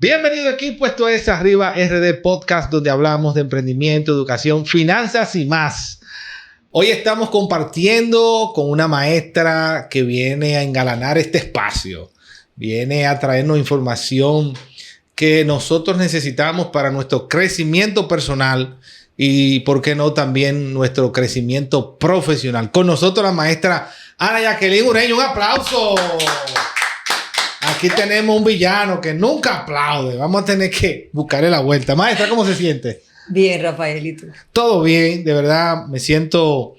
Bienvenido equipo, esto es Arriba RD Podcast, donde hablamos de emprendimiento, educación, finanzas y más. Hoy estamos compartiendo con una maestra que viene a engalanar este espacio. Viene a traernos información que nosotros necesitamos para nuestro crecimiento personal y, ¿por qué no, también nuestro crecimiento profesional? Con nosotros la maestra Ana Jacqueline Ureña. ¡Un aplauso! Aquí tenemos un villano que nunca aplaude. Vamos a tener que buscarle la vuelta. Maestra, ¿cómo se siente? Bien, Rafael, ¿y tú? Todo bien, de verdad me siento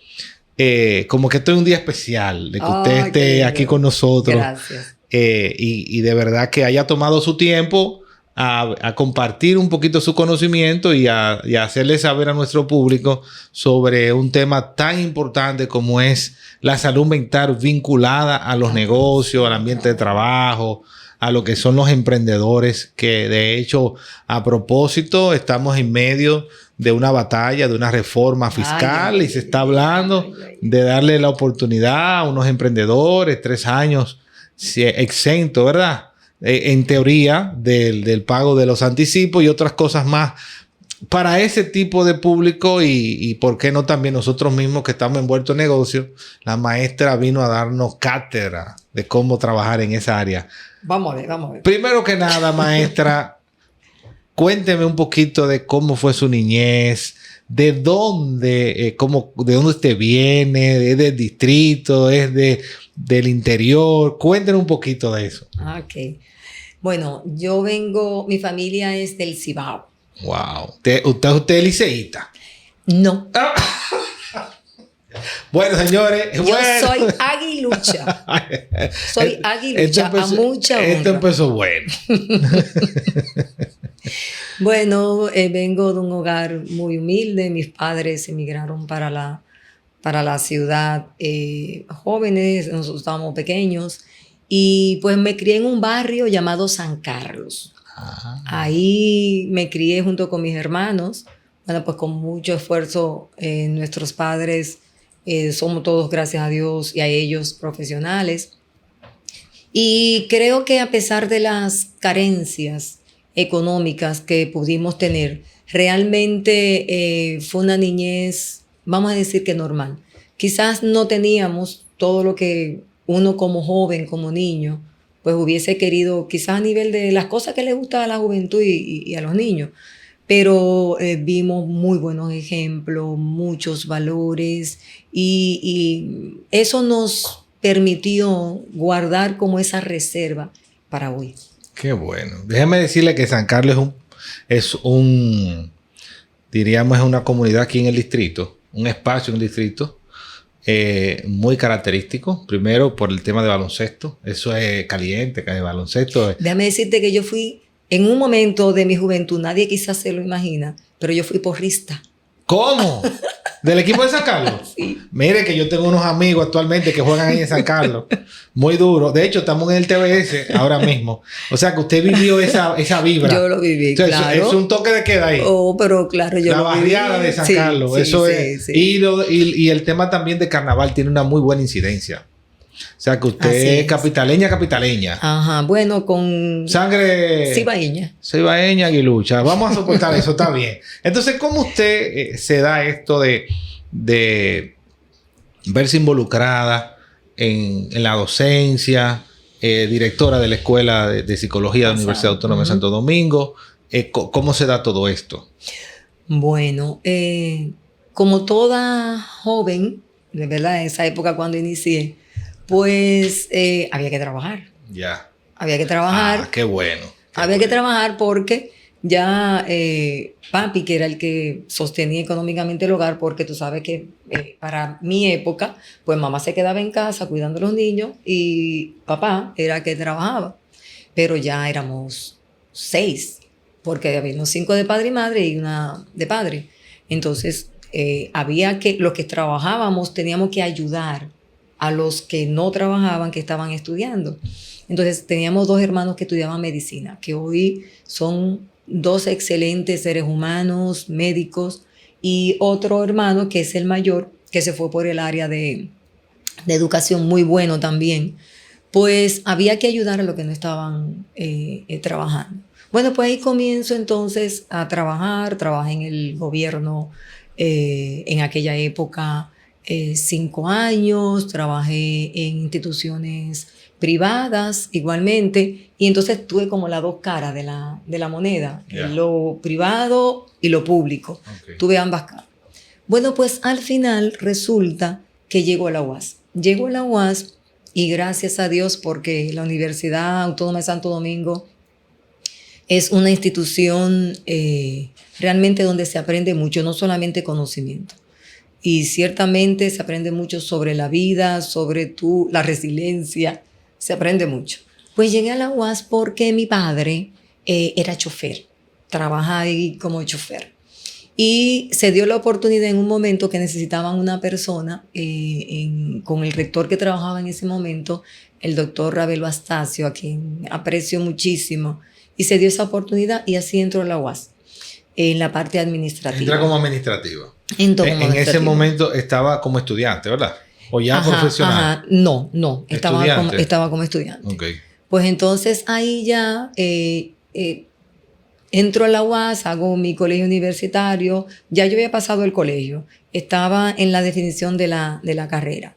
como que estoy un día especial de que usted esté aquí con nosotros. Gracias. Y de verdad que haya tomado su tiempo a compartir un poquito su conocimiento y a hacerle saber a nuestro público sobre un tema tan importante como es la salud mental vinculada a los negocios, al ambiente de trabajo, a lo que son los emprendedores, que de hecho, a propósito, estamos en medio de una batalla, de una reforma fiscal y se está hablando de darle la oportunidad a unos emprendedores 3 años exentos, ¿verdad? En teoría del pago de los anticipos y otras cosas más para ese tipo de público y por qué no también nosotros mismos que estamos envueltos en negocios. La maestra vino a darnos cátedra de cómo trabajar en esa área. Vamos a ver. Primero que nada, maestra, cuénteme un poquito de cómo fue su niñez, de dónde usted viene, es del distrito, es del interior. Cuéntenos un poquito de eso. Ok. Bueno, mi familia es del Cibao. Wow. ¿Usted es liceísta? No. Bueno, señores. Yo soy aguilucha. Soy aguilucha a mucha honra. Esto empezó bueno. Bueno, vengo de un hogar muy humilde. Mis padres emigraron para la ciudad jóvenes, nosotros estábamos pequeños. Y pues me crié en un barrio llamado San Carlos. Ahí me crié junto con mis hermanos. Bueno, pues con mucho esfuerzo, nuestros padres somos todos, gracias a Dios y a ellos, profesionales. Y creo que a pesar de las carencias económicas que pudimos tener, realmente fue una niñez, vamos a decir que normal. Quizás no teníamos todo lo que uno como joven, como niño, pues hubiese querido, quizás a nivel de las cosas que le gusta a la juventud y a los niños. Pero vimos muy buenos ejemplos, muchos valores y eso nos permitió guardar como esa reserva para hoy. Qué bueno. Déjeme decirle que San Carlos diríamos, es una comunidad aquí en el distrito, un espacio en el distrito muy característico. Primero por el tema de baloncesto. Eso es caliente, que de baloncesto. Déjame decirte que yo fui, en un momento de mi juventud, nadie quizás se lo imagina, pero yo fui porrista. ¿Cómo? ¿Del equipo de San Carlos? Sí. Mire que yo tengo unos amigos actualmente que juegan ahí en San Carlos. Muy duro. De hecho, estamos en el TBS ahora mismo. O sea, que usted vivió esa vibra. Yo lo viví, entonces, claro. Es un toque de queda ahí. Oh, pero claro, yo lo viví. La barriada de San Carlos. Sí, Eso sí, es. Sí. Y el tema también de carnaval tiene una muy buena incidencia. O sea, que usted es capitaleña. Ajá, bueno, con sangre cibaeña, aguilucha. Vamos a soportar eso, está bien. Entonces, ¿cómo usted se da esto de verse involucrada en la docencia, directora de la Escuela de Psicología de la Universidad Autónoma de Santo Domingo? ¿Cómo se da todo esto? Bueno, como toda joven, de verdad, en esa época cuando inicié, pues había que trabajar. Ya. Había que trabajar. Qué bueno. Había que trabajar porque ya papi, que era el que sostenía económicamente el hogar, porque tú sabes que para mi época, pues mamá se quedaba en casa cuidando a los niños y papá era el que trabajaba. Pero ya éramos 6, porque habíamos 5 de padre y madre y una de padre. Entonces, los que trabajábamos teníamos que ayudar a los que no trabajaban, que estaban estudiando. Entonces teníamos 2 hermanos que estudiaban medicina, que hoy son 2 excelentes seres humanos, médicos, y otro hermano que es el mayor, que se fue por el área de educación, muy bueno también. Pues había que ayudar a los que no estaban trabajando. Bueno, pues ahí comienzo entonces a trabajar. Trabajé en el gobierno en aquella época 5 años, trabajé en instituciones privadas igualmente, y entonces tuve como las dos caras de la moneda, lo privado y lo público. Tuve ambas caras. Bueno, pues al final resulta que llego a la UAS. Llego a la UAS y gracias a Dios, porque la Universidad Autónoma de Santo Domingo es una institución realmente donde se aprende mucho, no solamente conocimiento. Y ciertamente se aprende mucho sobre la vida, sobre la resiliencia, se aprende mucho. Pues llegué a la UAS porque mi padre era chofer, trabajaba ahí como chofer. Y se dio la oportunidad en un momento que necesitaban una persona con el rector que trabajaba en ese momento, el doctor Ravelo Astacio, a quien aprecio muchísimo. Y se dio esa oportunidad y así entró a la UAS, en la parte administrativa. Entra como administrativa. En ese momento estaba como estudiante, ¿verdad? ¿O ya profesional? Ajá. No, estaba como estudiante. Okay. Pues entonces ahí ya entro a la UAS, hago mi colegio universitario. Ya yo había pasado el colegio, estaba en la definición de la carrera.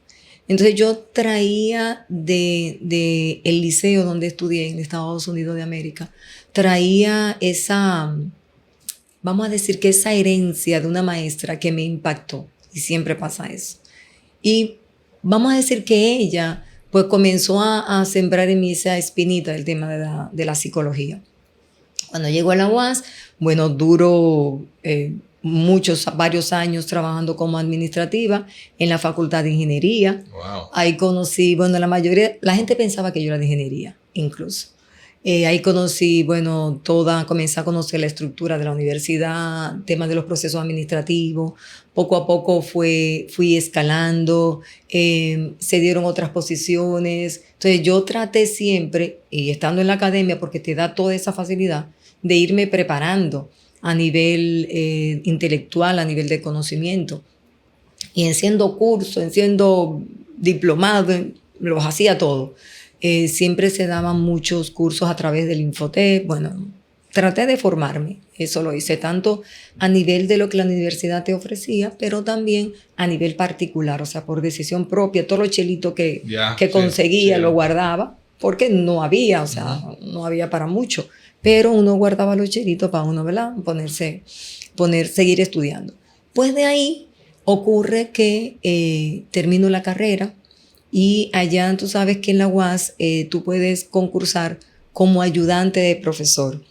Entonces yo traía de el liceo donde estudié en Estados Unidos de América, traía vamos a decir que esa herencia de una maestra que me impactó, y siempre pasa eso. Y vamos a decir que ella pues comenzó a sembrar en mí esa espinita del tema de la psicología. Cuando llego a la UAS, bueno, duro varios años trabajando como administrativa en la Facultad de Ingeniería. Wow. Ahí conocí, bueno, la gente pensaba que yo era de ingeniería, incluso. Ahí conocí, bueno, comencé a conocer la estructura de la universidad, temas de los procesos administrativos. Poco a poco fui escalando, se dieron otras posiciones. Entonces yo traté siempre, y estando en la academia, porque te da toda esa facilidad, de irme preparando a nivel intelectual, a nivel de conocimiento. Y en siendo curso, en siendo diplomado, los hacía todo. Siempre se daban muchos cursos a través del Infotep. Bueno, traté de formarme, eso lo hice tanto a nivel de lo que la universidad te ofrecía, pero también a nivel particular, o sea, por decisión propia. Todos los chelitos que conseguía lo guardaba, porque no había, o sea, no había para mucho. Pero uno guardaba los chelitos para uno, ¿verdad? Seguir estudiando. Pues de ahí ocurre que termino la carrera y allá tú sabes que en la UAS tú puedes concursar como ayudante de profesor.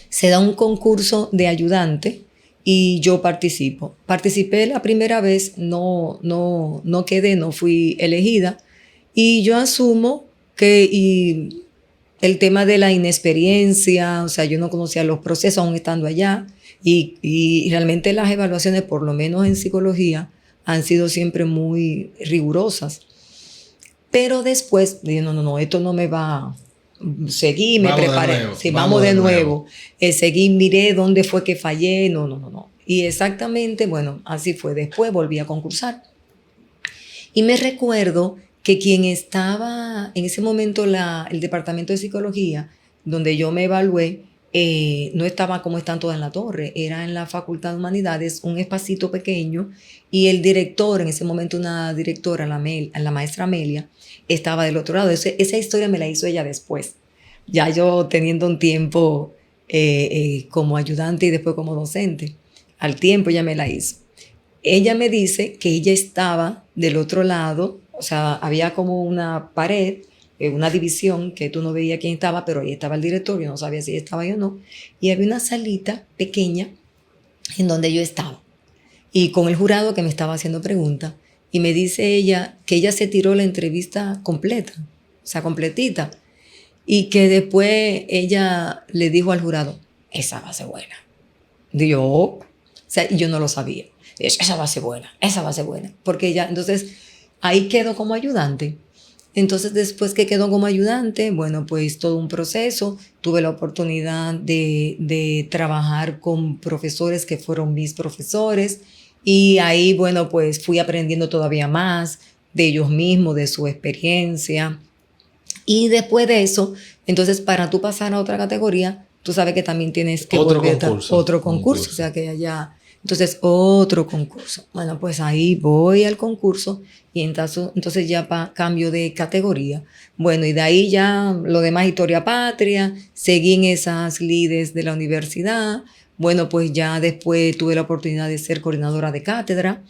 Se da un concurso de ayudante y yo participo. Participé la primera vez, no quedé, no fui elegida, y yo asumo que el tema de la inexperiencia, o sea, yo no conocía los procesos aún estando allá, y realmente las evaluaciones, por lo menos en psicología, han sido siempre muy rigurosas. Pero después dije, no, esto no me va. Seguí, me preparé. Sí, vamos de nuevo. Seguí, miré dónde fue que fallé. No. Y exactamente, bueno, así fue. Después volví a concursar. Y me recuerdo que quien estaba en ese momento, el departamento de psicología, donde yo me evalué, no estaba como están todas en la torre, era en la Facultad de Humanidades, un espacito pequeño, y el director, en ese momento una directora, la maestra Amelia, estaba del otro lado. Esa historia me la hizo ella después, ya yo teniendo un tiempo como ayudante y después como docente. Al tiempo ella me la hizo. Ella me dice que ella estaba del otro lado, o sea, había como una pared, una división que tú no veías quién estaba, pero ahí estaba el director, yo no sabía si estaba ahí o no, y había una salita pequeña en donde yo estaba, y con el jurado que me estaba haciendo preguntas, y me dice ella que ella se tiró la entrevista completa, o sea, completita, y que después ella le dijo al jurado, esa va a ser buena. Digo, o sea, y yo no lo sabía. Esa va a ser buena, porque ella, entonces, ahí quedó como ayudante. Entonces, después que quedó como ayudante, bueno, pues todo un proceso. Tuve la oportunidad de trabajar con profesores que fueron mis profesores. Y ahí, bueno, pues fui aprendiendo todavía más de ellos mismos, de su experiencia. Y después de eso, entonces, para tú pasar a otra categoría, tú sabes que también tienes que Otro volver concurso. otro concurso, o sea que allá, entonces otro concurso. Bueno, pues ahí voy al concurso y entonces ya cambio de categoría. Bueno, y de ahí ya lo demás historia patria, seguí en esas lides de la universidad. Bueno, pues ya después tuve la oportunidad de ser coordinadora de cátedra,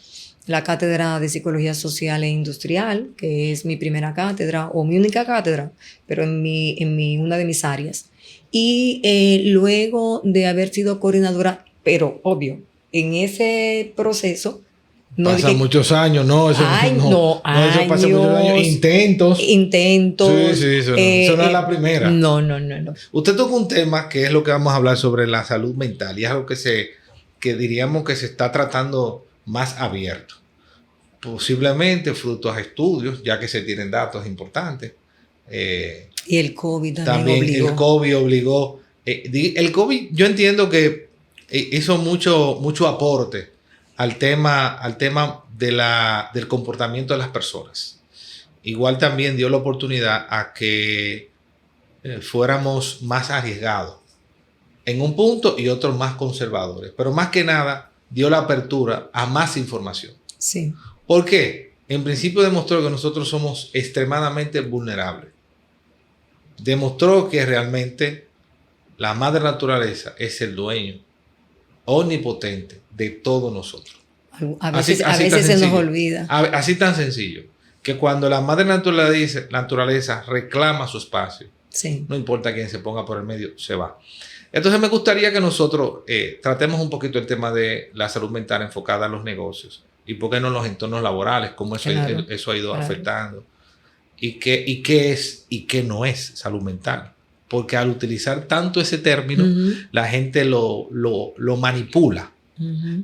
la cátedra de Psicología Social e Industrial, que es mi primera cátedra o mi única cátedra, pero una de mis áreas. Y luego de haber sido coordinadora, pero obvio, en ese proceso, no Pasan dije, muchos años, no, eso eso pasa muchos años. Intentos. Sí, eso no es la primera. No. Usted toca un tema que es lo que vamos a hablar sobre la salud mental y es algo que diríamos que se está tratando más abierto. Posiblemente fruto a estudios, ya que se tienen datos importantes. Y el COVID también obligó. El COVID obligó. El COVID, yo entiendo que hizo mucho aporte al tema del comportamiento de las personas. Igual también dio la oportunidad a que fuéramos más arriesgados en un punto y otros más conservadores. Pero más que nada dio la apertura a más información. Sí. ¿Por qué? En principio demostró que nosotros somos extremadamente vulnerables. Demostró que realmente la madre naturaleza es el dueño omnipotente de todos nosotros. A veces se nos olvida. Así tan sencillo, que cuando la madre naturaleza reclama su espacio, sí, no importa quién se ponga por el medio, se va. Entonces me gustaría que nosotros tratemos un poquito el tema de la salud mental enfocada a los negocios y por qué no en los entornos laborales, cómo eso ha ido afectando y qué es y qué no es salud mental. Porque al utilizar tanto ese término, la gente lo manipula.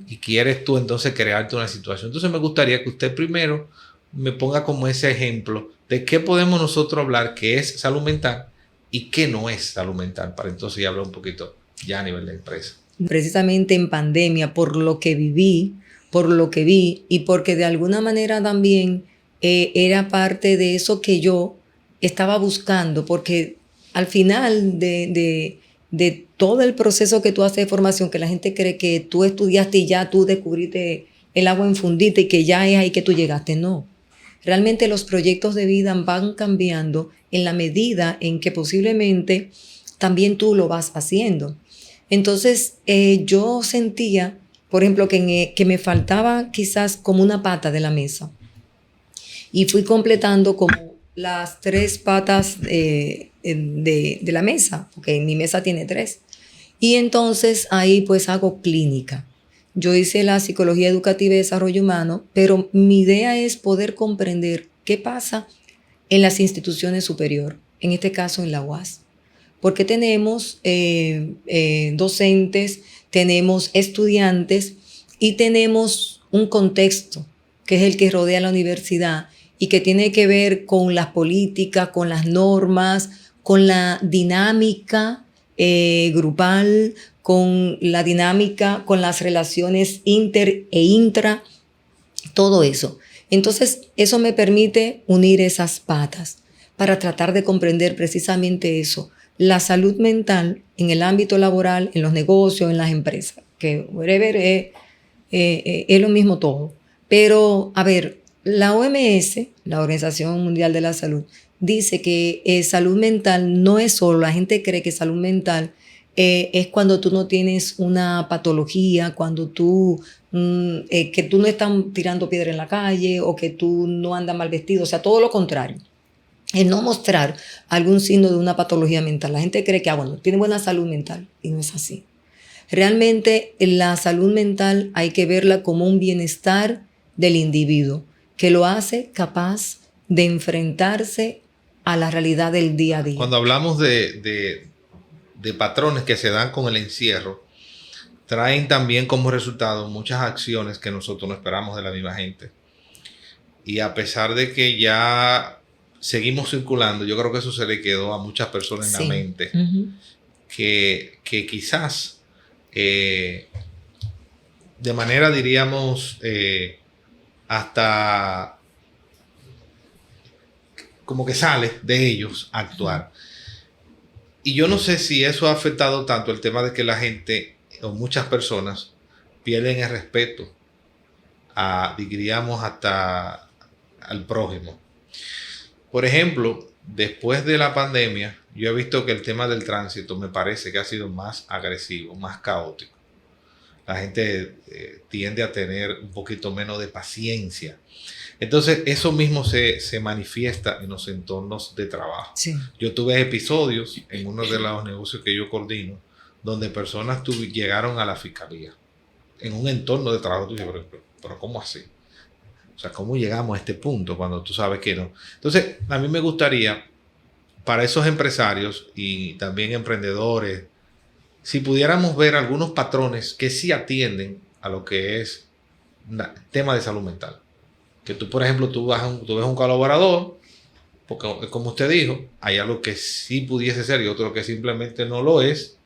Y quieres tú entonces crearte una situación. Entonces me gustaría que usted primero me ponga como ese ejemplo de qué podemos nosotros hablar que es salud mental y qué no es salud mental, para entonces ya hablar un poquito ya a nivel de empresa. Precisamente en pandemia, por lo que viví, por lo que vi y porque de alguna manera también era parte de eso que yo estaba buscando, porque al final de todo el proceso que tú haces de formación, que la gente cree que tú estudiaste y ya tú descubriste el agua infundita y que ya es ahí que tú llegaste. No. Realmente los proyectos de vida van cambiando en la medida en que posiblemente también tú lo vas haciendo. Entonces yo sentía, por ejemplo, que me faltaba quizás como una pata de la mesa. Y fui completando como las 3 patas de la mesa, porque mi mesa tiene 3. Y entonces ahí pues hago clínica. Yo hice la psicología educativa y desarrollo humano, pero mi idea es poder comprender qué pasa en las instituciones superiores, en este caso en la UAS. Porque tenemos docentes, tenemos estudiantes y tenemos un contexto que es el que rodea la universidad y que tiene que ver con las políticas, con las normas, con la dinámica grupal, con la dinámica, con las relaciones inter e intra, todo eso. Entonces, eso me permite unir esas patas para tratar de comprender precisamente eso, la salud mental en el ámbito laboral, en los negocios, en las empresas, que whatever es lo mismo todo. Pero, a ver, la OMS, la Organización Mundial de la Salud, dice que salud mental no es solo, la gente cree que salud mental es cuando tú no tienes una patología, cuando que tú no estás tirando piedra en la calle o que tú no andas mal vestido, o sea, todo lo contrario. Es no mostrar algún signo de una patología mental. La gente cree que, bueno, tiene buena salud mental y no es así. Realmente la salud mental hay que verla como un bienestar del individuo que lo hace capaz de enfrentarse a la realidad del día a día. Cuando hablamos de patrones que se dan con el encierro, traen también como resultado muchas acciones que nosotros no esperamos de la misma gente. Y a pesar de que ya seguimos circulando, yo creo que eso se le quedó a muchas personas en la mente, que quizás de manera, diríamos, hasta como que sale de ellos actuar. Y yo no sé si eso ha afectado tanto el tema de que la gente o muchas personas pierden el respeto diríamos, hasta al prójimo. Por ejemplo, después de la pandemia, yo he visto que el tema del tránsito me parece que ha sido más agresivo, más caótico. La gente tiende a tener un poquito menos de paciencia. Entonces, eso mismo se manifiesta en los entornos de trabajo. Sí. Yo tuve episodios en uno de los negocios que yo coordino, donde personas llegaron a la fiscalía en un entorno de trabajo. Tú dices, pero ¿cómo así? O sea, ¿cómo llegamos a este punto cuando tú sabes que no? Entonces, a mí me gustaría, para esos empresarios y también emprendedores, si pudiéramos ver algunos patrones que sí atienden a lo que es tema de salud mental. Que tú, por ejemplo, tú ves un colaborador, porque como usted dijo, hay algo que sí pudiese ser y otro que simplemente no lo es,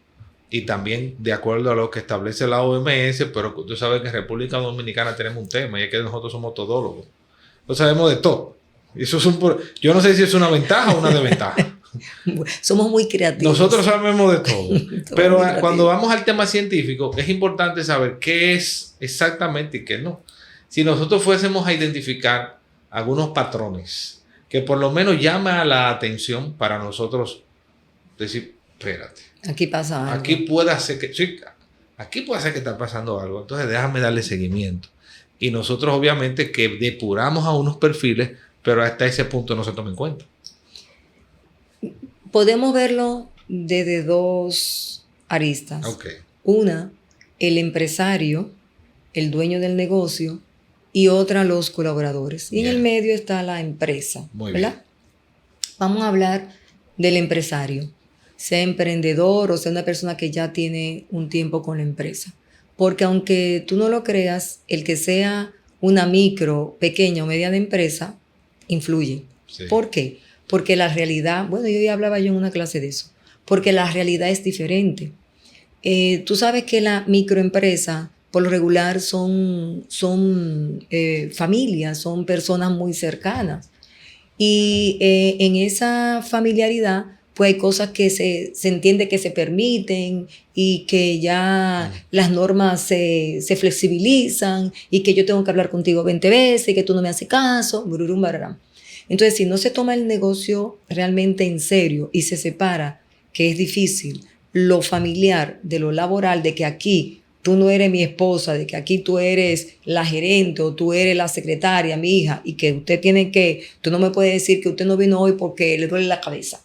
y también de acuerdo a lo que establece la OMS, pero tú sabes que en República Dominicana tenemos un tema y es que nosotros somos todólogos. No sabemos de todo. Eso es yo no sé si es una ventaja o una desventaja. Somos muy creativos. Nosotros sabemos de todo. Pero cuando vamos al tema científico, es importante saber qué es exactamente y qué no. Si nosotros fuésemos a identificar algunos patrones que por lo menos llama la atención para nosotros decir, espérate. Aquí pasa algo. Aquí puede ser que está pasando algo. Entonces déjame darle seguimiento. Y nosotros obviamente que depuramos a unos perfiles, pero hasta ese punto no se toma en cuenta. Podemos verlo desde dos aristas. Okay. Una, el empresario, el dueño del negocio, y otra, los colaboradores. Y en el medio está la empresa. Muy ¿verdad? Bien. Vamos a hablar del empresario, sea emprendedor o sea una persona que ya tiene un tiempo con la empresa. Porque aunque tú no lo creas, el que sea una micro, pequeña o mediana empresa, influye. Sí. ¿Por qué? Porque la realidad, bueno, yo ya hablaba yo en una clase de eso, porque la realidad es diferente. Tú sabes que la microempresa, por lo regular, son familias, son personas muy cercanas. Y en esa familiaridad, pues hay cosas que se entiende que se permiten y que ya las normas se flexibilizan y que yo tengo que hablar contigo 20 veces y que tú no me haces caso, bururum, bararam. Entonces, si no se toma el negocio realmente en serio y se separa, que es difícil, lo familiar de lo laboral, de que aquí tú no eres mi esposa, de que aquí tú eres la gerente o tú eres la secretaria, mi hija, y que tú no me puedes decir que usted no vino hoy porque le duele la cabeza,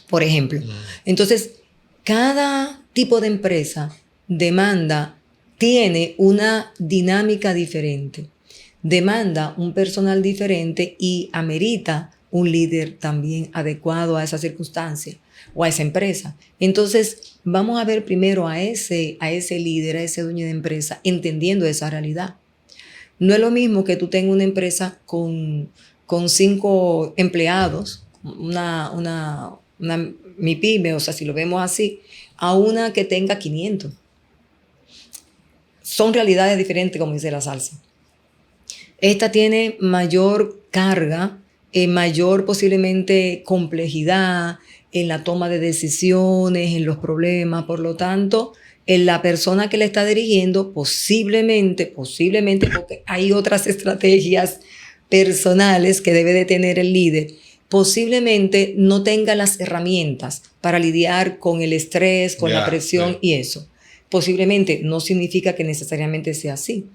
por ejemplo. Entonces, cada tipo de empresa tiene una dinámica diferente, demanda un personal diferente y amerita un líder también adecuado a esa circunstancia o a esa empresa. Entonces, vamos a ver primero a ese líder, a ese dueño de empresa, entendiendo esa realidad. No es lo mismo que tú tengas una empresa con 5 empleados, una MIPYME, o sea, si lo vemos así, a una que tenga 500. Son realidades diferentes, como dice la salsa. Esta tiene mayor carga, mayor posiblemente complejidad en la toma de decisiones, en los problemas. Por lo tanto, la persona que le está dirigiendo posiblemente, porque hay otras estrategias personales que debe de tener el líder, posiblemente no tenga las herramientas para lidiar con el estrés, con la presión y eso. Posiblemente no significa que necesariamente sea así.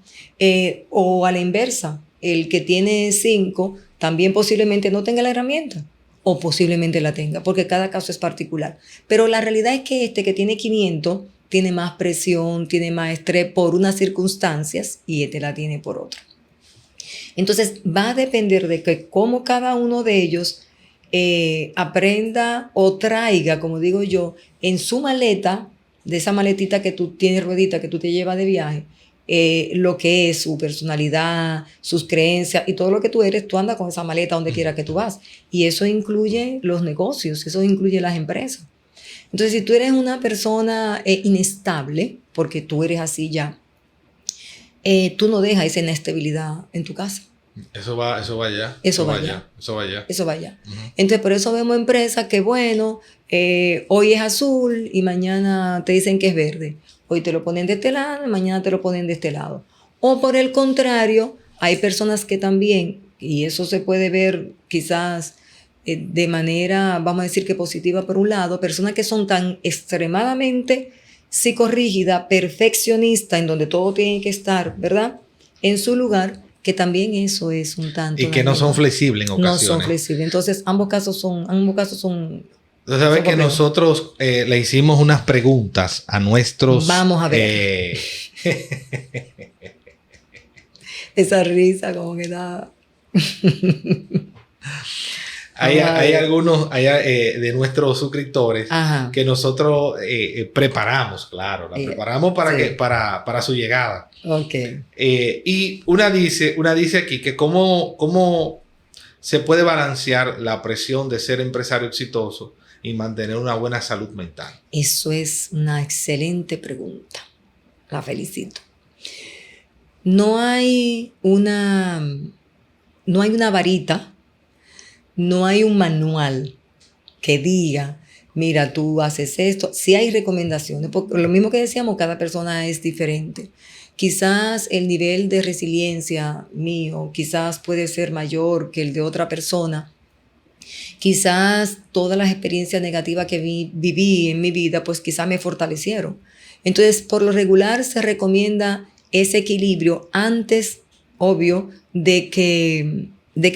O a la inversa, el que tiene 5 también posiblemente no tenga la herramienta o posiblemente la tenga, porque cada caso es particular. Pero la realidad es que que tiene 500 tiene más presión, tiene más estrés por unas circunstancias y la tiene por otra. Entonces va a depender de que cómo cada uno de ellos aprenda o traiga, como digo yo, en su maleta, de esa maletita que tú tienes ruedita, que tú te llevas de viaje, lo que es su personalidad, sus creencias y todo lo que tú eres, tú andas con esa maleta donde quiera que tú vas. Y eso incluye los negocios, eso incluye las empresas. Entonces, si tú eres una persona inestable, porque tú eres así ya, tú no dejas esa inestabilidad en tu casa. Eso va allá. Eso va allá. Eso va allá. Eso va allá. Ujú. Entonces, por eso vemos empresas que, bueno, hoy es azul y mañana te dicen que es verde. Hoy te lo ponen de este lado y mañana te lo ponen de este lado. O por el contrario, hay personas que también, y eso se puede ver quizás de manera, vamos a decir que positiva por un lado, personas que son tan extremadamente psicorrígida, perfeccionista, en donde todo tiene que estar, ¿verdad?, en su lugar, que también eso es un tanto. Y que no son flexibles en ocasiones. No son flexibles. Entonces, ambos casos son. Entonces, sabes que nosotros le hicimos unas preguntas a nuestros. Vamos a ver. Esa risa, como que da. Hay algunos de nuestros suscriptores. Ajá. Que nosotros preparamos, claro. La preparamos para, sí. para su llegada. Ok. Y una dice aquí que cómo se puede balancear la presión de ser empresario exitoso y mantener una buena salud mental. Eso es una excelente pregunta. La felicito. No hay una varita, no hay un manual que diga, mira, tú haces esto. Sí hay recomendaciones, porque lo mismo que decíamos, cada persona es diferente. Quizás el nivel de resiliencia mío quizás puede ser mayor que el de otra persona. Quizás todas las experiencias negativas que viví en mi vida, pues quizás me fortalecieron. Entonces, por lo regular se recomienda ese equilibrio antes, obvio, de que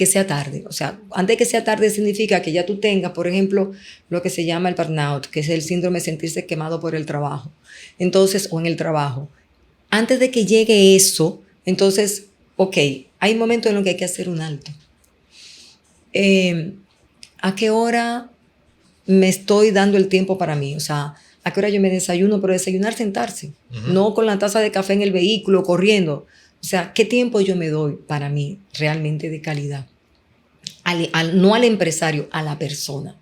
sea tarde. O sea, antes de que sea tarde significa que ya tú tengas, por ejemplo, lo que se llama el burnout, que es el síndrome de sentirse quemado por el trabajo. Entonces, o en el trabajo. Antes de que llegue eso, entonces, ok, hay momentos en los que hay que hacer un alto. ¿A qué hora me estoy dando el tiempo para mí? O sea, ¿a qué hora yo me desayuno? Pero desayunar, sentarse. Uh-huh. No con la taza de café en el vehículo, corriendo. O sea, ¿qué tiempo yo me doy para mí realmente de calidad? No al empresario, a la persona.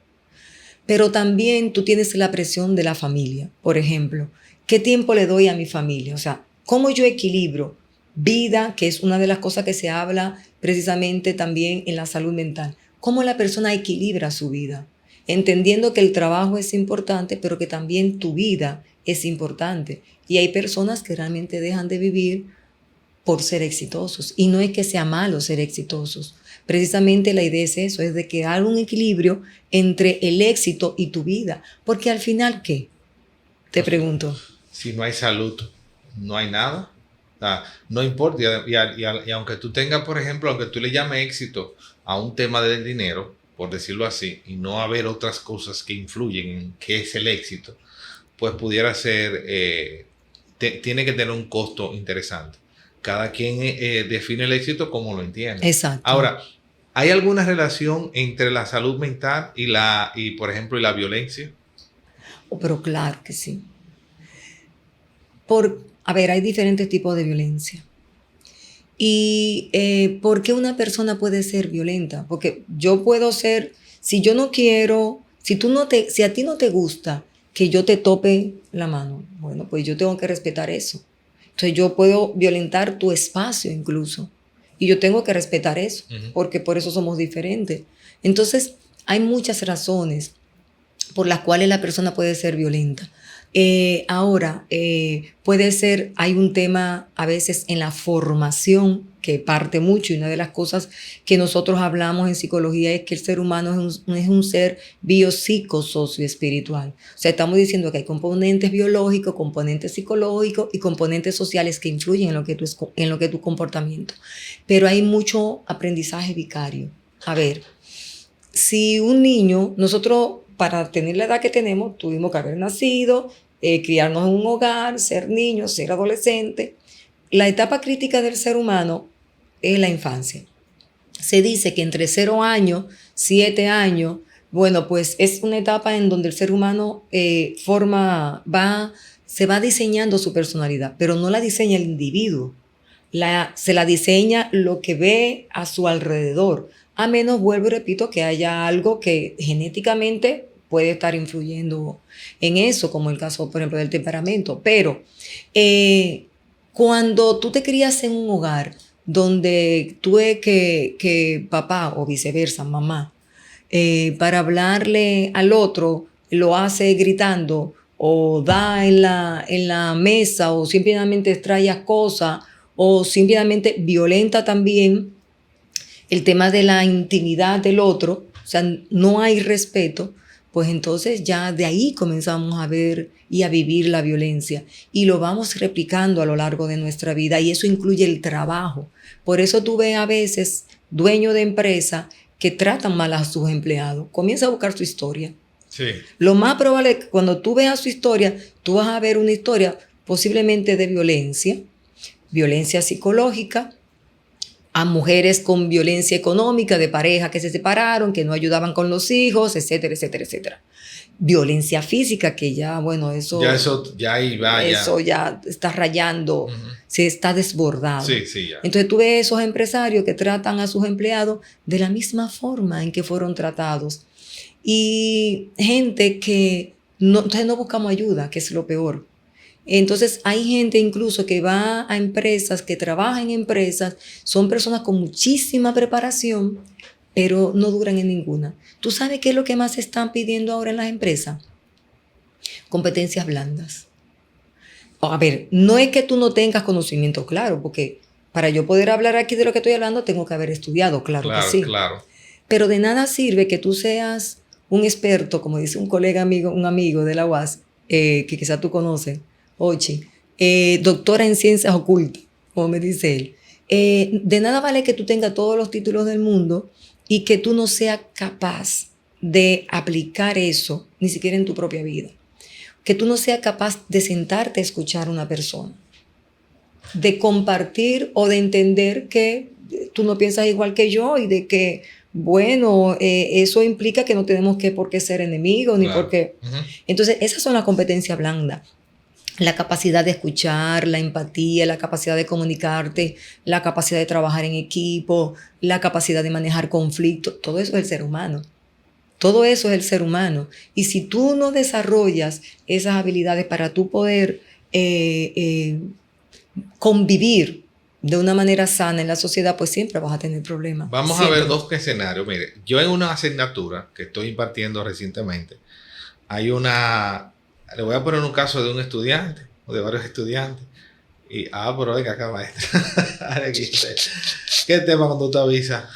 Pero también tú tienes la presión de la familia. Por ejemplo, ¿qué tiempo le doy a mi familia? O sea, ¿cómo yo equilibro vida, que es una de las cosas que se habla precisamente también en la salud mental? ¿Cómo la persona equilibra su vida? Entendiendo que el trabajo es importante, pero que también tu vida es importante. Y hay personas que realmente dejan de vivir por ser exitosos. Y no es que sea malo ser exitosos. Precisamente la idea es eso, es de que haya un equilibrio entre el éxito y tu vida. Porque al final, ¿qué? Te pregunto. Si no hay salud, no hay nada. O sea, no importa. Y aunque tú tengas, por ejemplo, aunque tú le llames éxito a un tema del dinero, por decirlo así, y no haber otras cosas que influyen en qué es el éxito, pues pudiera ser, tiene que tener un costo interesante. Cada quien define el éxito como lo entiende. Exacto. Ahora, ¿hay alguna relación entre la salud mental y por ejemplo, y la violencia? Pero claro que sí. A ver, hay diferentes tipos de violencia. ¿Y por qué una persona puede ser violenta? Porque yo puedo ser, si yo no quiero, si a ti no te gusta que yo te tope la mano, bueno, pues yo tengo que respetar eso. Entonces yo puedo violentar tu espacio incluso. Y yo tengo que respetar eso, porque por eso somos diferentes. Entonces hay muchas razones por las cuales la persona puede ser violenta. Ahora, puede ser, hay un tema a veces en la formación que parte mucho, y una de las cosas que nosotros hablamos en psicología es que el ser humano es un ser biopsico-socio-espiritual. O sea, estamos diciendo que hay componentes biológicos, componentes psicológicos y componentes sociales que influyen en lo que tu comportamiento. Pero hay mucho aprendizaje vicario. A ver, si un niño, nosotros para tener la edad que tenemos, tuvimos que haber nacido, criarnos en un hogar, ser niños, ser adolescentes. La etapa crítica del ser humano es la infancia. Se dice que entre 0 años, 7 años, bueno, pues es una etapa en donde el ser humano se va diseñando su personalidad, pero no la diseña el individuo. Se la diseña lo que ve a su alrededor. A menos, vuelvo y repito, que haya algo que genéticamente puede estar influyendo en eso, como el caso, por ejemplo, del temperamento. Pero cuando tú te crías en un hogar donde tú ves que papá o viceversa, mamá, para hablarle al otro lo hace gritando o da en la mesa o simplemente extrae cosas o simplemente violenta también el tema de la intimidad del otro, o sea, no hay respeto, pues entonces ya de ahí comenzamos a ver y a vivir la violencia y lo vamos replicando a lo largo de nuestra vida y eso incluye el trabajo. Por eso tú ves a veces dueños de empresa que tratan mal a sus empleados. Comienza a buscar su historia. Sí. Lo más probable es que cuando tú veas su historia, tú vas a ver una historia posiblemente de violencia psicológica, a mujeres con violencia económica, de pareja que se separaron, que no ayudaban con los hijos, etcétera, etcétera, etcétera. Violencia física, que ya, bueno, eso ya ahí va. Eso ya está rayando, se está desbordado. Sí, ya. Entonces tú ves esos empresarios que tratan a sus empleados de la misma forma en que fueron tratados. Y gente que entonces no buscamos ayuda, que es lo peor. Entonces hay gente incluso que va a empresas, que trabaja en empresas, son personas con muchísima preparación, pero no duran en ninguna. ¿Tú sabes qué es lo que más están pidiendo ahora en las empresas? Competencias blandas. A ver, no es que tú no tengas conocimiento, claro, porque para yo poder hablar aquí de lo que estoy hablando tengo que haber estudiado, claro que sí. Claro. Pero de nada sirve que tú seas un experto, como dice un colega amigo, un amigo de la UAS, que quizá tú conoces, Ochi, doctora en ciencias ocultas, como me dice él. De nada vale que tú tengas todos los títulos del mundo y que tú no seas capaz de aplicar eso, ni siquiera en tu propia vida. Que tú no seas capaz de sentarte a escuchar a una persona, de compartir o de entender que tú no piensas igual que yo y de que, bueno, eso implica que no tenemos por qué ser enemigos, ni por qué. Entonces, esas son las competencias blandas. La capacidad de escuchar, la empatía, la capacidad de comunicarte, la capacidad de trabajar en equipo, la capacidad de manejar conflictos, todo eso es el ser humano. Todo eso es el ser humano. Y si tú no desarrollas esas habilidades para tú poder convivir de una manera sana en la sociedad, pues siempre vas a tener problemas. Vamos siempre. a ver dos escenarios. Mire, yo en una asignatura que estoy impartiendo recientemente, le voy a poner un caso de un estudiante o de varios estudiantes. Y, pero venga acá, maestra. ¿Qué tema cuando te avisa?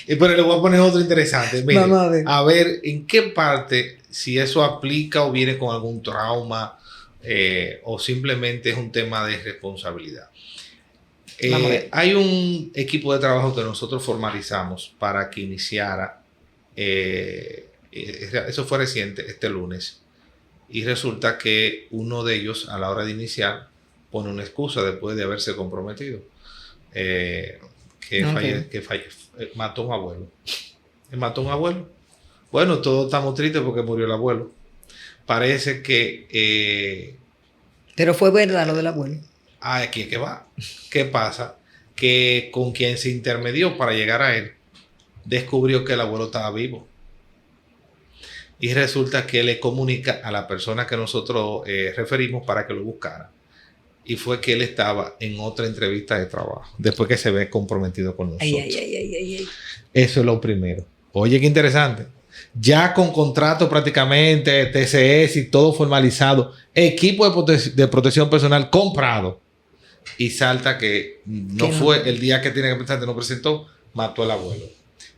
Pero le voy a poner otro interesante. Mire, vamos a ver en qué parte, si eso aplica o viene con algún trauma o simplemente es un tema de responsabilidad. Hay un equipo de trabajo que nosotros formalizamos para que iniciara, eso fue reciente, este lunes, y resulta que uno de ellos a la hora de iniciar pone una excusa después de haberse comprometido, mató a un abuelo. ¿Mató a un abuelo? Bueno, todos estamos tristes porque murió el abuelo. Parece que... Pero fue verdad lo del abuelo. Aquí es que va. ¿Qué pasa? Que con quien se intermedió para llegar a él, descubrió que el abuelo estaba vivo. Y resulta que le comunica a la persona que nosotros referimos para que lo buscara. Y fue que él estaba en otra entrevista de trabajo, después que se ve comprometido con nosotros. Ay. Eso es lo primero. Oye, qué interesante. Ya con contrato prácticamente, TCS y todo formalizado, equipo de protección personal comprado. Y salta que no fue el día que tiene que presentar, no presentó, mató al abuelo.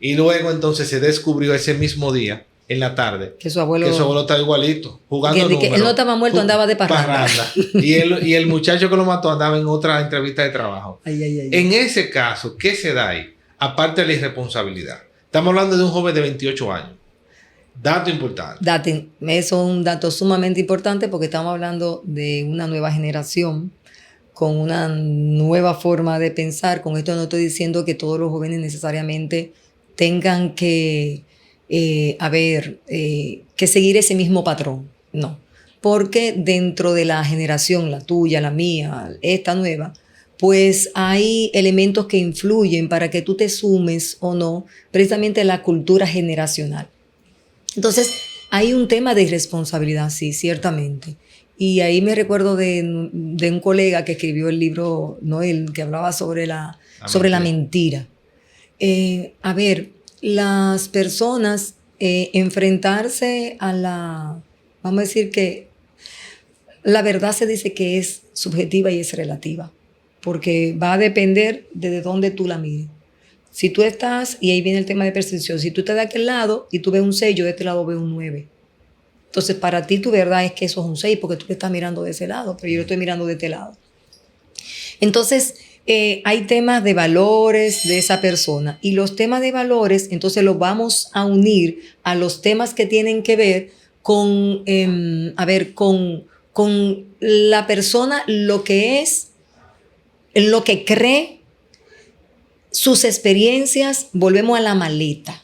Y luego entonces se descubrió ese mismo día, en la tarde, que su abuelo estaba igualito, jugando números. Que él no estaba muerto, andaba de parranda. Y el muchacho que lo mató andaba en otra entrevista de trabajo. En ese caso, ¿qué se da ahí? Aparte de la irresponsabilidad. Estamos hablando de un joven de 28 años. Dato importante. Eso es un dato sumamente importante porque estamos hablando de una nueva generación con una nueva forma de pensar. Con esto no estoy diciendo que todos los jóvenes necesariamente tengan que que seguir ese mismo patrón. No. Porque dentro de la generación, la tuya, la mía, esta nueva, pues hay elementos que influyen para que tú te sumes o no, precisamente la cultura generacional. Entonces, hay un tema de irresponsabilidad, sí, ciertamente. Y ahí me recuerdo de un colega que escribió el libro Noel, que hablaba sobre la sobre la mentira. A ver, las personas enfrentarse a vamos a decir que la verdad se dice que es subjetiva y es relativa, porque va a depender de dónde tú la mires. Si tú estás, y ahí viene el tema de percepción, si tú estás de aquel lado y tú ves un 6, yo de este lado veo un 9. Entonces, para ti tu verdad es que eso es un 6 porque tú le estás mirando de ese lado, pero yo lo estoy mirando de este lado. Entonces, hay temas de valores de esa persona y los temas de valores, entonces los vamos a unir a los temas que tienen que ver con, con la persona, lo que es, lo que cree, sus experiencias. Volvemos a la maleta.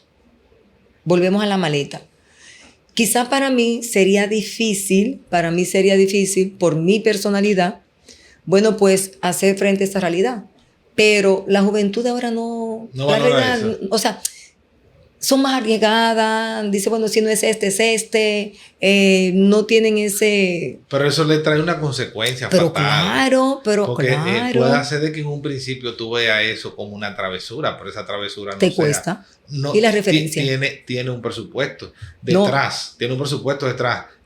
Quizá para mí sería difícil, por mi personalidad, bueno, pues hacer frente a esa realidad. Pero la juventud de ahora no valora eso. O sea, son más arriesgadas, dice, bueno, si no es este, es este, no tienen ese... Pero eso le trae una consecuencia fatal. Porque puede hacer de que en un principio tú veas eso como una travesura, pero esa travesura no te cuesta. ¿Y la referencia? Tiene un presupuesto detrás,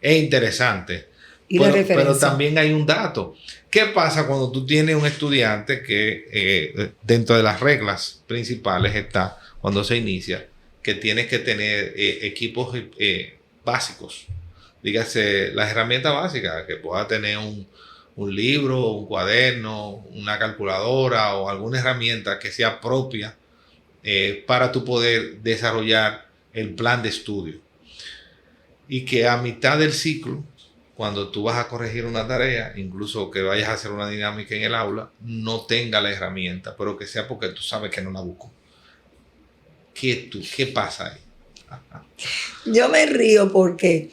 Es interesante. Pero también hay un dato. ¿Qué pasa cuando tú tienes un estudiante que dentro de las reglas principales está, cuando se inicia, que tienes que tener equipos básicos? Dígase, las herramientas básicas, que pueda tener un libro, un cuaderno, una calculadora o alguna herramienta que sea propia para tu poder desarrollar el plan de estudio. Y que a mitad del ciclo, cuando tú vas a corregir una tarea, incluso que vayas a hacer una dinámica en el aula, no tenga la herramienta, pero que sea porque tú sabes que no la busco. ¿Qué pasa ahí? Yo me río porque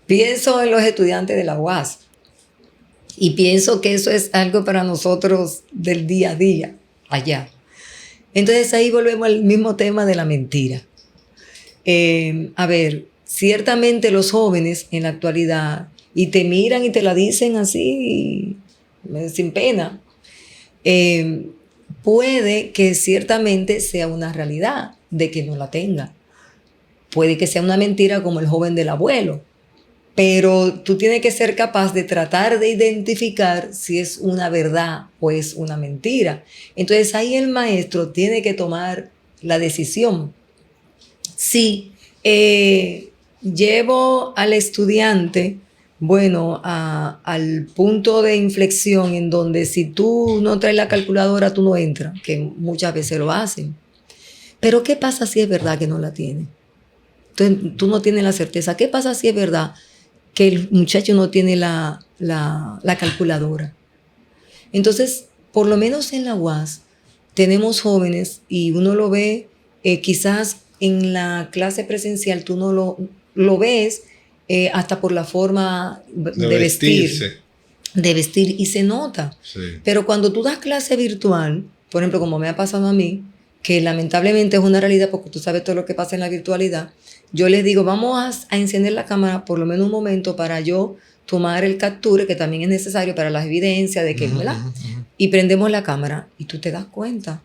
pienso en los estudiantes de la UAS y pienso que eso es algo para nosotros del día a día, allá. Entonces ahí volvemos al mismo tema de la mentira. Ciertamente los jóvenes en la actualidad, y te miran y te la dicen así, sin pena, puede que ciertamente sea una realidad de que no la tenga. Puede que sea una mentira como el joven del abuelo, pero tú tienes que ser capaz de tratar de identificar si es una verdad o es una mentira. Entonces ahí el maestro tiene que tomar la decisión. Si llevo al estudiante, bueno, al punto de inflexión en donde si tú no traes la calculadora, tú no entras, que muchas veces lo hacen. Pero ¿qué pasa si es verdad que no la tiene? Entonces tú no tienes la certeza. ¿Qué pasa si es verdad que el muchacho no tiene la calculadora? Entonces, por lo menos en la UAS, tenemos jóvenes y uno lo ve, quizás en la clase presencial tú no lo ves, hasta por la forma de vestir y se nota. Sí. Pero cuando tú das clase virtual, por ejemplo, como me ha pasado a mí, que lamentablemente es una realidad porque tú sabes todo lo que pasa en la virtualidad, yo les digo, vamos a encender la cámara por lo menos un momento para yo tomar el capture, que también es necesario para las evidencias de que, ¿verdad? Y prendemos la cámara y tú te das cuenta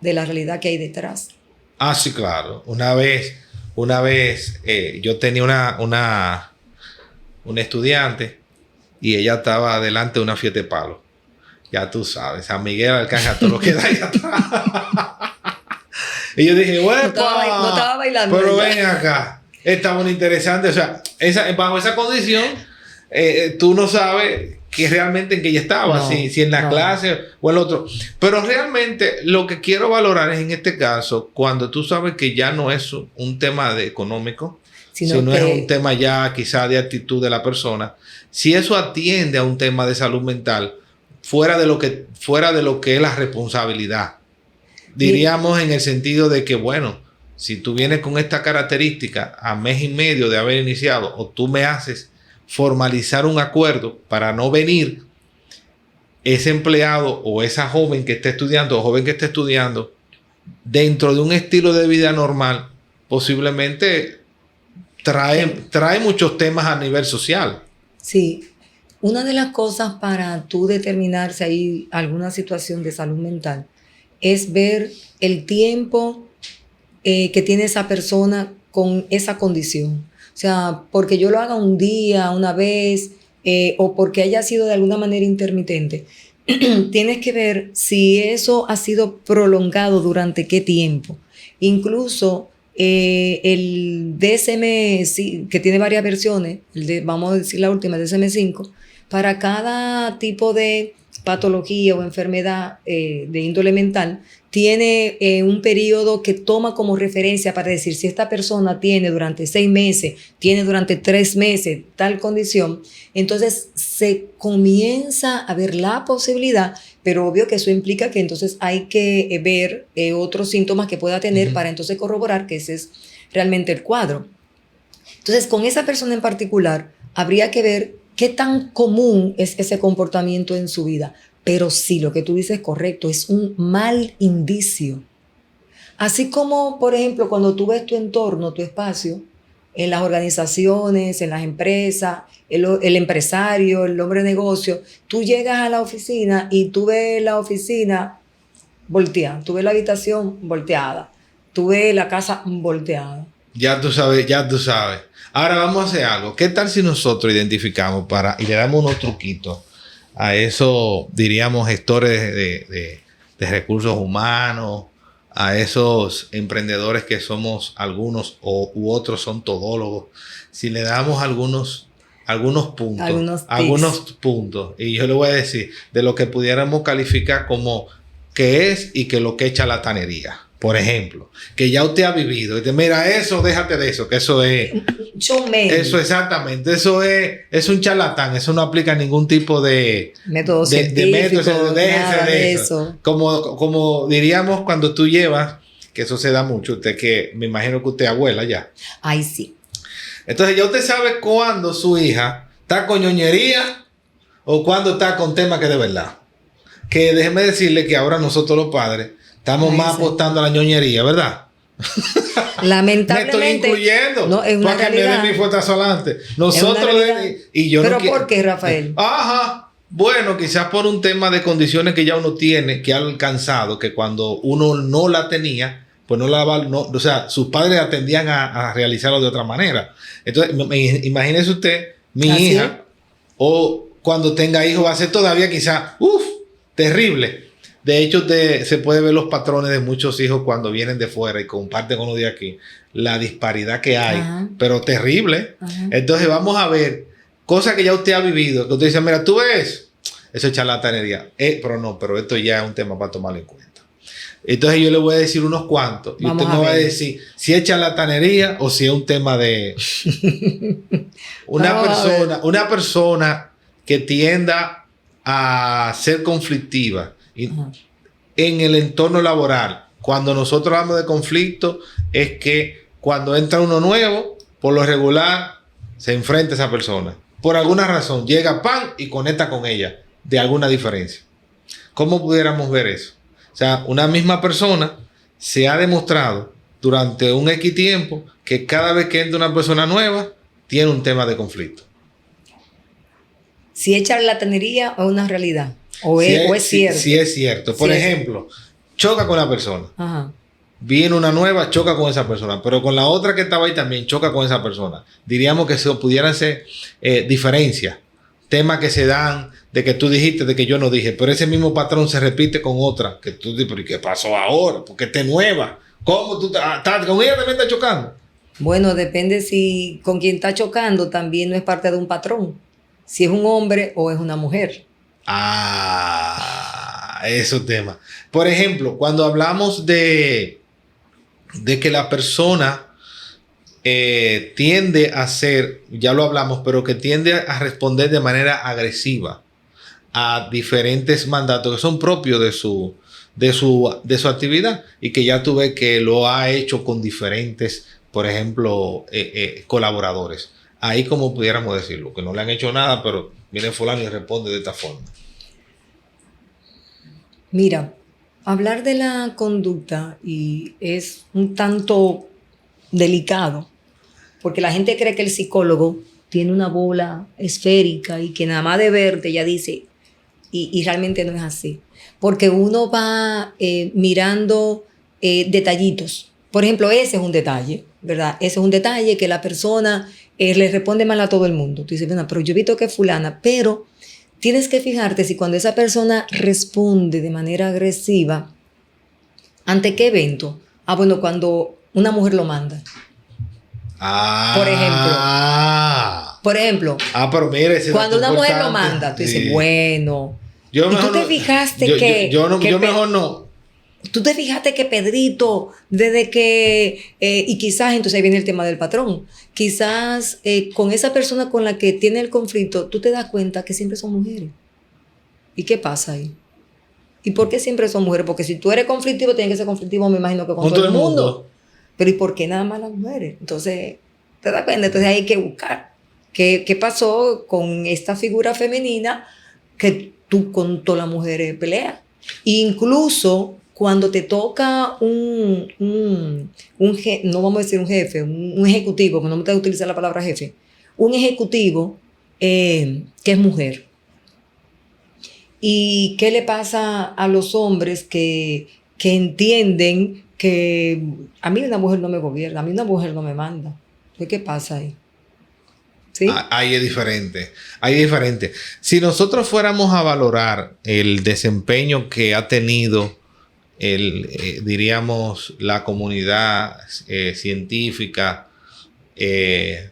de la realidad que hay detrás. Ah, sí, claro. Una vez yo tenía una estudiante y ella estaba delante de una fiesta de palo. Ya tú sabes, San Miguel alcanza todo lo que da ahí atrás. Y yo dije, bueno, no estaba bailando. Pero ven acá, está muy interesante. O sea, bajo esa condición, tú no sabes que realmente en que ella estaba, si en la clase o en el otro. Pero realmente lo que quiero valorar es en este caso, cuando tú sabes que ya no es un tema económico, sino es un tema ya quizá de actitud de la persona, si eso atiende a un tema de salud mental, fuera de lo que es la responsabilidad. Diríamos en el sentido de que, bueno, si tú vienes con esta característica a mes y medio de haber iniciado, o tú me haces formalizar un acuerdo para no venir, ese empleado o esa joven que esté estudiando o joven que esté estudiando dentro de un estilo de vida normal, posiblemente trae muchos temas a nivel social. Sí. Una de las cosas para tú determinar si hay alguna situación de salud mental es ver el tiempo que tiene esa persona con esa condición. O sea, porque yo lo haga un día, una vez, o porque haya sido de alguna manera intermitente, tienes que ver si eso ha sido prolongado durante qué tiempo. Incluso el DSM, sí, que tiene varias versiones, vamos a decir la última, DSM-5, para cada tipo de patología o enfermedad de índole mental, tiene un periodo que toma como referencia para decir si esta persona tiene durante 6 meses, tiene durante 3 meses tal condición, entonces se comienza a ver la posibilidad, pero obvio que eso implica que entonces hay que ver otros síntomas que pueda tener para entonces corroborar que ese es realmente el cuadro. Entonces, con esa persona en particular, habría que ver qué tan común es ese comportamiento en su vida. Pero sí, lo que tú dices es correcto, es un mal indicio. Así como, por ejemplo, cuando tú ves tu entorno, tu espacio, en las organizaciones, en las empresas, el empresario, el hombre de negocio, tú llegas a la oficina y tú ves la oficina volteada, tú ves la habitación volteada, tú ves la casa volteada. Ya tú sabes, ya tú sabes. Ahora vamos a hacer algo. ¿Qué tal si nosotros identificamos y le damos unos truquitos a esos, diríamos, gestores de recursos humanos, a esos emprendedores que somos algunos u otros son todólogos? Si le damos algunos puntos, y yo le voy a decir de lo que pudiéramos calificar como qué es y que lo que es charlatanería. Por ejemplo, que ya usted ha vivido. Y te mira, eso, déjate de eso, que eso es... Eso exactamente, eso es un charlatán, eso no aplica ningún tipo de método científico, de eso. Como diríamos cuando tú llevas, que eso se da mucho, usted que me imagino que usted es abuela ya. Ay, sí. Entonces ya usted sabe cuándo su hija está con ñoñería o cuándo está con temas que de verdad. Que déjeme decirle que ahora nosotros los padres estamos más apostando a la ñoñería, ¿verdad? Lamentablemente. Me estoy incluyendo. No, es una realidad. Mi fuerza adelante. Nosotros y yo ¿Pero no por qué, Rafael? Ajá. Bueno, quizás por un tema de condiciones que ya uno tiene, que ha alcanzado, que cuando uno no la tenía, pues o sea, sus padres atendían a realizarlo de otra manera. Entonces, imagínese usted, mi hija, o cuando tenga hijos, va a ser todavía quizás, terrible. De hecho, se puede ver los patrones de muchos hijos cuando vienen de fuera y comparten con los de aquí, la disparidad que hay, pero terrible. Entonces vamos a ver cosas que ya usted ha vivido, que usted dice, mira, tú ves, eso es charlatanería. Pero esto ya es un tema para tomarlo en cuenta. Entonces yo le voy a decir unos cuantos y usted me va a decir si es charlatanería o si es un tema de una persona que tienda a ser conflictiva. En el entorno laboral, cuando nosotros hablamos de conflicto, es que cuando entra uno nuevo, por lo regular, se enfrenta a esa persona. Por alguna razón, llega y conecta con ella, de alguna diferencia. ¿Cómo pudiéramos ver eso? O sea, una misma persona se ha demostrado durante un X tiempo que cada vez que entra una persona nueva, tiene un tema de conflicto. Si es charlatanería o una realidad. O es cierto. Sí, es cierto. Por ejemplo, choca con la persona. Ajá. Viene una nueva, choca con esa persona. Pero con la otra que estaba ahí también choca con esa persona. Diríamos que se pudieran ser diferencias. Temas que se dan de que tú dijiste, de que yo no dije. Pero ese mismo patrón se repite con otra. Que tú dices, ¿pero qué pasó ahora? Porque esta es nueva. ¿Cómo tú estás? ¿Con ella también estás chocando? Bueno, depende si con quien está chocando también no es parte de un patrón. Si es un hombre o es una mujer. Esos temas. Por ejemplo, cuando hablamos de que la persona tiende a ser, ya lo hablamos, pero que tiende a responder de manera agresiva a diferentes mandatos que son propios de su actividad y que ya tú ves que lo ha hecho con diferentes, por ejemplo, colaboradores. Ahí como pudiéramos decirlo, que no le han hecho nada, pero viene fulano y responde de esta forma. Mira, hablar de la conducta y es un tanto delicado, porque la gente cree que el psicólogo tiene una bola esférica y que nada más de verte ya dice, y realmente no es así. porque uno va mirando detallitos. Por ejemplo, ese es un detalle, ¿verdad? Ese es un detalle que la persona le responde mal a todo el mundo. Tú dices, bueno, pero yo he visto que es fulana, pero tienes que fijarte si cuando esa persona responde de manera agresiva, ¿ante qué evento? Ah, bueno, cuando una mujer lo manda. Por ejemplo, pero mira, cuando una mujer lo manda, tú dices, bueno. Y tú te fijaste mejor no. Tú te fijaste que Pedrito, desde que, y quizás entonces ahí viene el tema del patrón, quizás con esa persona con la que tiene el conflicto, tú te das cuenta que siempre son mujeres. ¿Y qué pasa ahí? ¿Y por qué siempre son mujeres? Porque si tú eres conflictivo, tienes que ser conflictivo, me imagino que con todo el mundo. Pero ¿y por qué nada más las mujeres? Entonces, te das cuenta, entonces hay que buscar. ¿Qué pasó con esta figura femenina que tú con todas las mujeres peleas? Incluso cuando te toca no vamos a decir un jefe, un ejecutivo, que no me gusta utilizar la palabra jefe, un ejecutivo que es mujer. ¿Y qué le pasa a los hombres que entienden que a mí una mujer no me gobierna, a mí una mujer no me manda? ¿Qué pasa ahí? ¿Sí? Ahí es diferente. Si nosotros fuéramos a valorar el desempeño que ha tenido diríamos la comunidad científica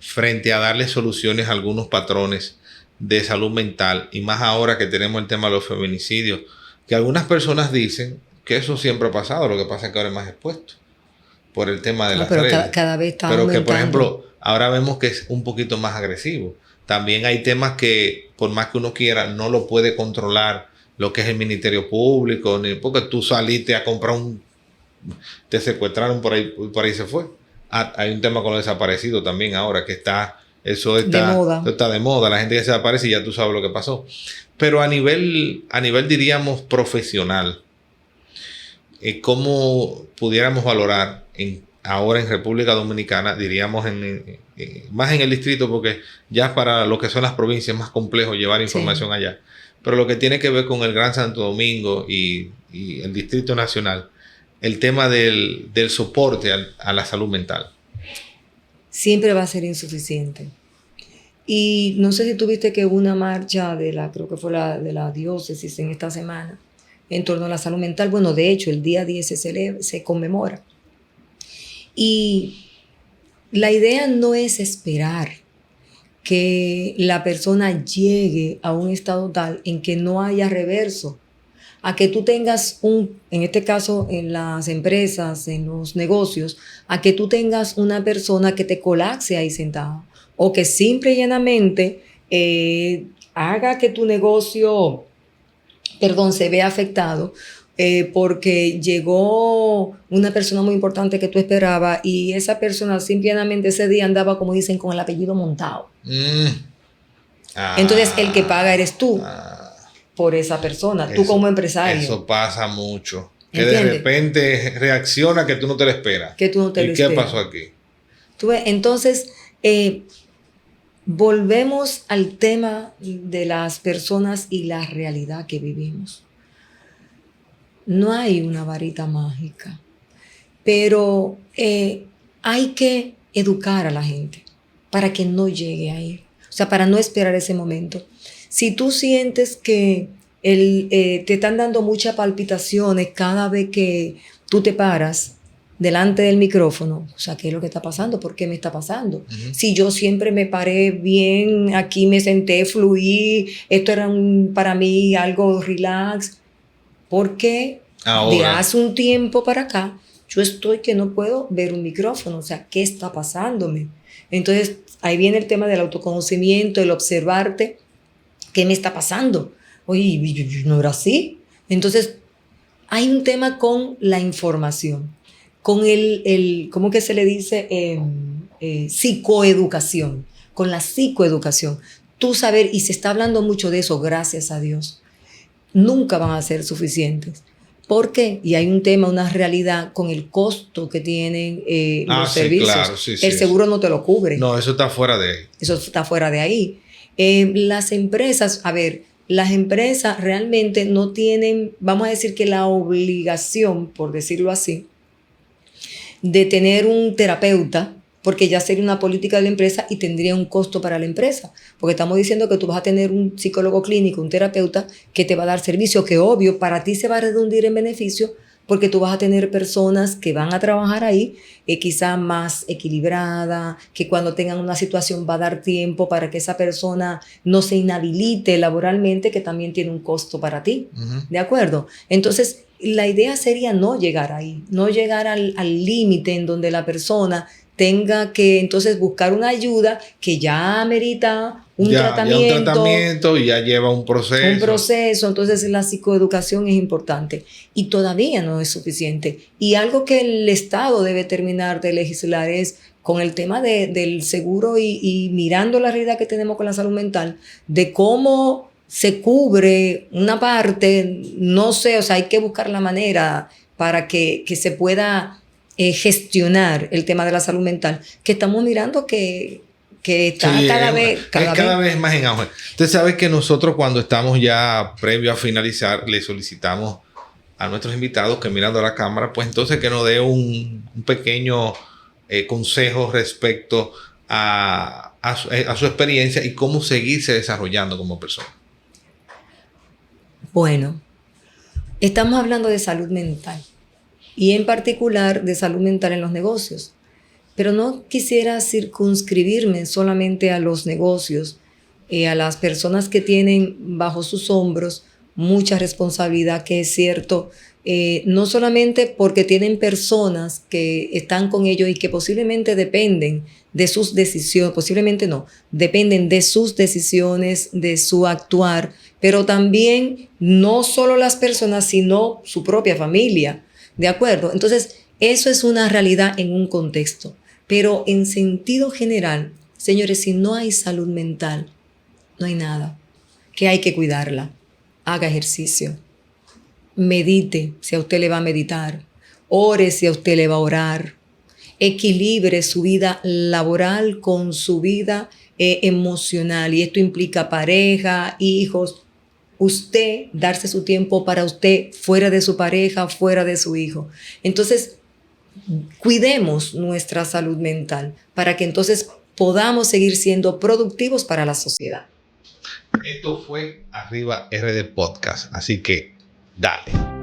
frente a darle soluciones a algunos patrones de salud mental, y más ahora que tenemos el tema de los feminicidios, que algunas personas dicen que eso siempre ha pasado, lo que pasa es que ahora es más expuesto por el tema de las redes. Cada vez está pero aumentando. Que, por ejemplo, ahora vemos que es un poquito más agresivo. También hay temas que, por más que uno quiera, no lo puede controlar lo que es el Ministerio Público, ni porque tú saliste a comprar te secuestraron por ahí se fue. Hay un tema con los desaparecidos también ahora, que eso está de moda, la gente que se desaparece y ya tú sabes lo que pasó. Pero a nivel diríamos profesional, ¿cómo pudiéramos valorar ahora en República Dominicana, diríamos más en el distrito, porque ya para lo que son las provincias es más complejo llevar información allá, pero lo que tiene que ver con el Gran Santo Domingo y el Distrito Nacional, el tema del soporte a la salud mental? Siempre va a ser insuficiente. Y no sé si tuviste que hubo una marcha creo que fue de la diócesis en esta semana, en torno a la salud mental. Bueno, de hecho, el día 10 se conmemora. Y la idea no es esperar que la persona llegue a un estado tal en que no haya reverso, a que tú tengas en este caso en las empresas, en los negocios, a que tú tengas una persona que te colapse ahí sentada, o que simple y llanamente haga que tu negocio, se vea afectado, porque llegó una persona muy importante que tú esperabas y esa persona simplemente ese día andaba, como dicen, con el apellido montado. Entonces el que paga eres tú por esa persona, tú como empresario. Eso pasa mucho. Que ¿entiendes? De repente reacciona que tú no te lo esperas. Que tú no te lo esperas. ¿Y qué pasó aquí? ¿Tú ves? Entonces, volvemos al tema de las personas y la realidad que vivimos. No hay una varita mágica, pero hay que educar a la gente para que no llegue ahí. O sea, para no esperar ese momento. Si tú sientes que te están dando muchas palpitaciones cada vez que tú te paras delante del micrófono, o sea, ¿qué es lo que está pasando? ¿Por qué me está pasando? Uh-huh. Si yo siempre me paré bien, aquí me senté, fluí, esto era para mí algo relax. Porque de hace un tiempo para acá, yo estoy que no puedo ver un micrófono. O sea, ¿qué está pasándome? Entonces, ahí viene el tema del autoconocimiento, el observarte. ¿Qué me está pasando? Oye, yo no era así. Entonces, hay un tema con la información, con ¿cómo que se le dice? Psicoeducación, con la psicoeducación. Tú saber, y se está hablando mucho de eso, gracias a Dios. Nunca van a ser suficientes. ¿Por qué? Y hay un tema, una realidad con el costo que tienen los servicios. Claro, el seguro no te lo cubre. No, eso está fuera de ahí. Eso está fuera de ahí. Las empresas, a ver, las empresas realmente no tienen, vamos a decir que la obligación, por decirlo así, de tener un terapeuta, porque ya sería una política de la empresa y tendría un costo para la empresa. Porque estamos diciendo que tú vas a tener un psicólogo clínico, un terapeuta que te va a dar servicio, que obvio, para ti se va a redundir en beneficio, porque tú vas a tener personas que van a trabajar ahí, quizá más equilibrada, que cuando tengan una situación va a dar tiempo para que esa persona no se inhabilite laboralmente, que también tiene un costo para ti. ¿De acuerdo? Entonces, la idea sería no llegar ahí, no llegar al límite en donde la persona tenga que entonces buscar una ayuda que ya amerita un tratamiento y ya lleva un proceso. Un proceso, entonces la psicoeducación es importante y todavía no es suficiente. Y algo que el Estado debe terminar de legislar es con el tema del seguro y mirando la realidad que tenemos con la salud mental, de cómo se cubre una parte, no sé, o sea, hay que buscar la manera para que se pueda gestionar el tema de la salud mental, que estamos mirando que está cada vez más en auge. Usted sabe que nosotros cuando estamos ya previo a finalizar, le solicitamos a nuestros invitados que mirando a la cámara, pues entonces que nos dé un pequeño consejo respecto a su experiencia y cómo seguirse desarrollando como persona. Bueno, estamos hablando de salud mental y en particular de salud mental en los negocios. Pero no quisiera circunscribirme solamente a los negocios, a las personas que tienen bajo sus hombros mucha responsabilidad, que es cierto, no solamente porque tienen personas que están con ellos y que posiblemente dependen de sus decisiones, posiblemente no, dependen de sus decisiones, de su actuar, pero también no solo las personas, sino su propia familia, ¿de acuerdo? Entonces, eso es una realidad en un contexto. Pero en sentido general, señores, si no hay salud mental, no hay nada. Que hay que cuidarla. Haga ejercicio. Medite si a usted le va a meditar. Ore si a usted le va a orar. Equilibre su vida laboral con su vida emocional. Y esto implica pareja, hijos. Usted darse su tiempo para usted fuera de su pareja, fuera de su hijo. Entonces, cuidemos nuestra salud mental para que entonces podamos seguir siendo productivos para la sociedad. Esto fue Arriba RD Podcast, así que dale.